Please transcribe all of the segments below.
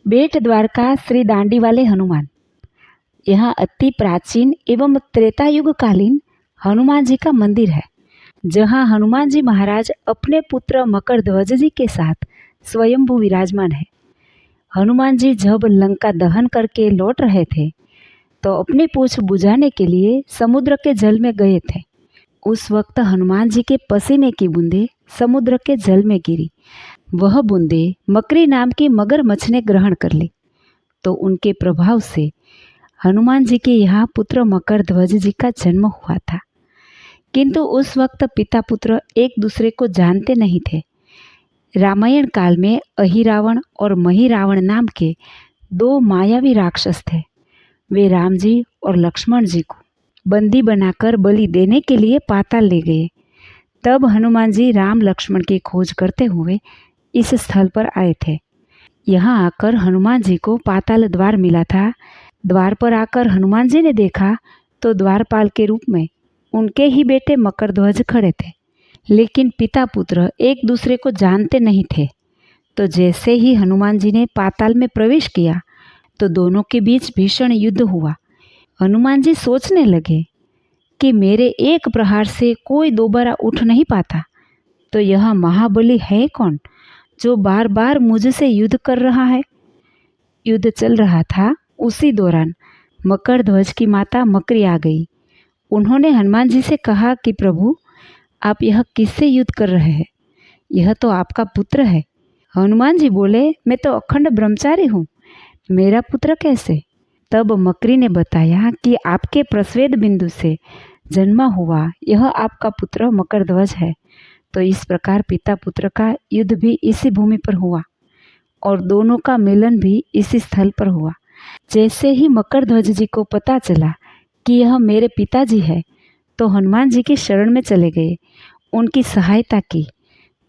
बेट द्वारका श्री दांडी वाले हनुमान। यह अति प्राचीन एवं त्रेता युग कालीन हनुमान जी का मंदिर है, जहां हनुमान जी महाराज अपने पुत्र मकर ध्वज जी के साथ स्वयंभू विराजमान है। हनुमान जी जब लंका दहन करके लौट रहे थे तो अपनी पूंछ बुझाने के लिए समुद्र के जल में गए थे। उस वक्त हनुमान जी के पसीने की बूंदें समुद्र के जल में गिरी। वह बूंदें मकरी नाम की मगरमच्छ ने ग्रहण कर ली, तो उनके प्रभाव से हनुमान जी के यहाँ पुत्र मकर ध्वज जी का जन्म हुआ था। किंतु उस वक्त पिता पुत्र एक दूसरे को जानते नहीं थे। रामायण काल में अहिरावण और महिरावण नाम के दो मायावी राक्षस थे। वे राम जी और लक्ष्मण जी को बंदी बनाकर बलि देने के लिए पाताल ले गए। तब हनुमान जी राम लक्ष्मण की खोज करते हुए इस स्थल पर आए थे। यहाँ आकर हनुमान जी को पाताल द्वार मिला था। द्वार पर आकर हनुमान जी ने देखा तो द्वारपाल के रूप में उनके ही बेटे मकर ध्वज खड़े थे, लेकिन पिता पुत्र एक दूसरे को जानते नहीं थे। तो जैसे ही हनुमान जी ने पाताल में प्रवेश किया तो दोनों के बीच भीषण युद्ध हुआ। हनुमान जी सोचने लगे कि मेरे एक प्रहार से कोई दोबारा उठ नहीं पाता, तो यह महाबली है कौन जो बार बार मुझसे युद्ध कर रहा है। युद्ध चल रहा था, उसी दौरान मकर ध्वज की माता मकरी आ गई। उन्होंने हनुमान जी से कहा कि प्रभु, आप यह किससे युद्ध कर रहे हैं? यह तो आपका पुत्र है। हनुमान जी बोले, मैं तो अखंड ब्रह्मचारी हूँ, मेरा पुत्र कैसे? तब मकरी ने बताया कि आपके प्रस्वेद बिंदु से जन्मा हुआ यह आपका पुत्र मकर ध्वज है। तो इस प्रकार पिता पुत्र का युद्ध भी इसी भूमि पर हुआ और दोनों का मिलन भी इसी स्थल पर हुआ। जैसे ही मकर ध्वज जी को पता चला कि यह मेरे पिताजी है, तो हनुमान जी की शरण में चले गए, उनकी सहायता की।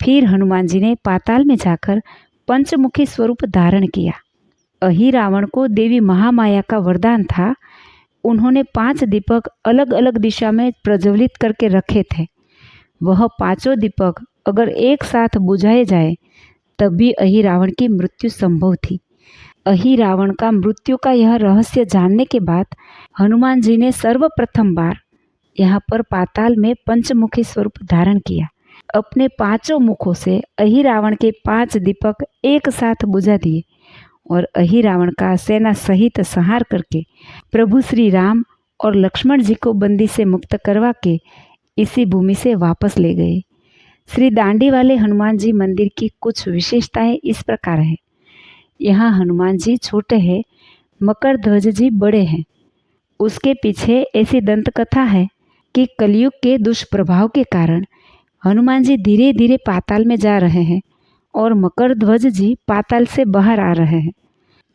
फिर हनुमान जी ने पाताल में जाकर पंचमुखी स्वरूप धारण किया। अहिरावण को देवी महामाया का वरदान था। उन्होंने 5 दीपक अलग अलग दिशा में प्रज्वलित करके रखे थे। वह 5 दीपक अगर एक साथ बुझाए जाए तब भी अहिरावण की मृत्यु संभव थी। अहिरावण का मृत्यु का यह रहस्य जानने के बाद हनुमान जी ने सर्वप्रथम बार यहाँ पर पाताल में पंचमुखी स्वरूप धारण किया। अपने 5 मुखों से अहिरावण के 5 दीपक एक साथ बुझा दिए और अहिरावण का सेना सहित संहार करके प्रभु श्री राम और लक्ष्मण जी को बंदी से मुक्त करवा के इसी भूमि से वापस ले गए। श्री दांडी वाले हनुमान जी मंदिर की कुछ विशेषताएं इस प्रकार है। यहाँ हनुमान जी छोटे हैं, मकर ध्वज जी बड़े हैं। उसके पीछे ऐसी दंत कथा है कि कलयुग के दुष्प्रभाव के कारण हनुमान जी धीरे धीरे पाताल में जा रहे हैं और मकर ध्वज जी पाताल से बाहर आ रहे हैं।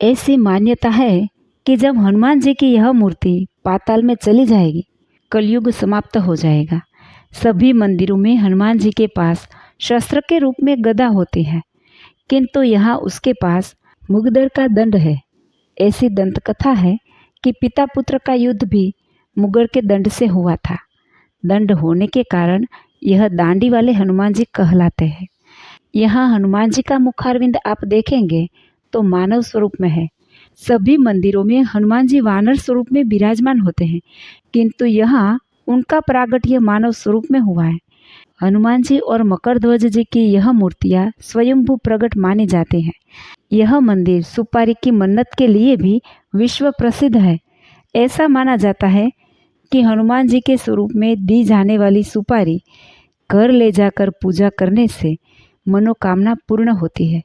ऐसी मान्यता है कि जब हनुमान जी की यह मूर्ति पाताल में चली जाएगी, कलयुग समाप्त हो जाएगा। सभी मंदिरों में हनुमान जी के पास शस्त्र के रूप में गदा होती है, किंतु यहाँ उसके पास मुगदर का दंड है। ऐसी दंतकथा है कि पिता पुत्र का युद्ध भी मुगर के दंड से हुआ था। दंड होने के कारण यह दांडी वाले हनुमान जी कहलाते हैं। यहाँ हनुमान जी का मुखारविंद आप देखेंगे तो मानव स्वरूप में है। सभी मंदिरों में हनुमान जी वानर स्वरूप में विराजमान होते हैं, किंतु यहाँ उनका प्रागट्य मानव स्वरूप में हुआ है। हनुमान जी और मकर ध्वज जी की यह मूर्तियाँ स्वयंभू प्रकट मानी जाती हैं। यह मंदिर सुपारी की मन्नत के लिए भी विश्व प्रसिद्ध है। ऐसा माना जाता है कि हनुमान जी के स्वरूप में दी जाने वाली सुपारी घर ले जाकर पूजा करने से मनोकामना पूर्ण होती है।